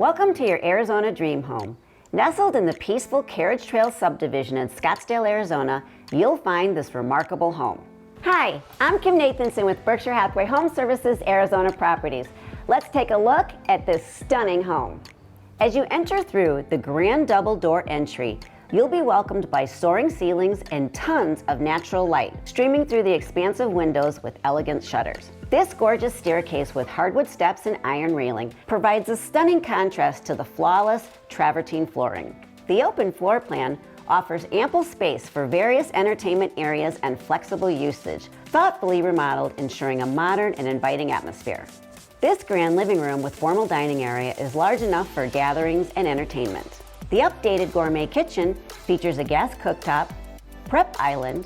Welcome to your Arizona dream home. Nestled in the peaceful Carriage Trails subdivision in Scottsdale, Arizona, you'll find this remarkable home. Hi, I'm Kim Nathanson with Berkshire Hathaway Home Services Arizona Properties. Let's take a look at this stunning home. As you enter through the grand double door entry, you'll be welcomed by soaring ceilings and tons of natural light streaming through the expansive windows with elegant shutters. This gorgeous staircase with hardwood steps and iron railing provides a stunning contrast to the flawless travertine flooring. The open floor plan offers ample space for various entertainment areas and flexible usage, thoughtfully remodeled, ensuring a modern and inviting atmosphere. This grand living room with formal dining area is large enough for gatherings and entertainment. The updated gourmet kitchen features a gas cooktop, prep island,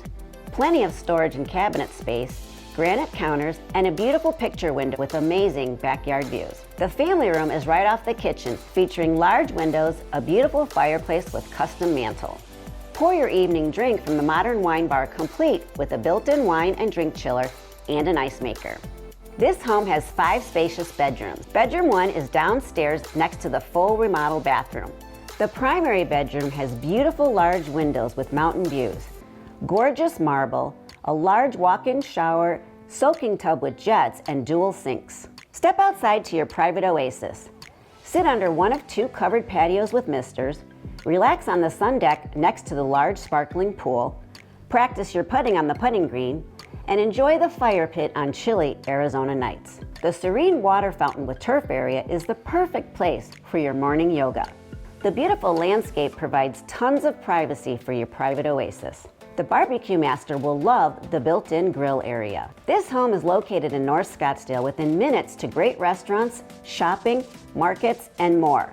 plenty of storage and cabinet space, granite counters, and a beautiful picture window with amazing backyard views. The family room is right off the kitchen, featuring large windows, a beautiful fireplace with custom mantle. Pour your evening drink from the modern wine bar, complete with a built-in wine and drink chiller and an ice maker. This home has 5 spacious bedrooms. Bedroom 1 is downstairs next to the full remodeled bathroom. The primary bedroom has beautiful large windows with mountain views, gorgeous marble, a large walk-in shower, soaking tub with jets, and dual sinks. Step outside to your private oasis. Sit under one of 2 covered patios with misters, relax on the sun deck next to the large sparkling pool, practice your putting on the putting green, and enjoy the fire pit on chilly Arizona nights. The serene water fountain with turf area is the perfect place for your morning yoga. The beautiful landscape provides tons of privacy for your private oasis. The barbecue master will love the built-in grill area. This home is located in North Scottsdale, within minutes to great restaurants, shopping, markets, and more.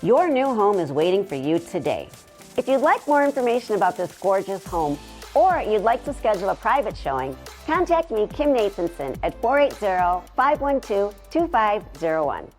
Your new home is waiting for you today. If you'd like more information about this gorgeous home, or you'd like to schedule a private showing, contact me, Kim Nathanson, at 480-512-2501.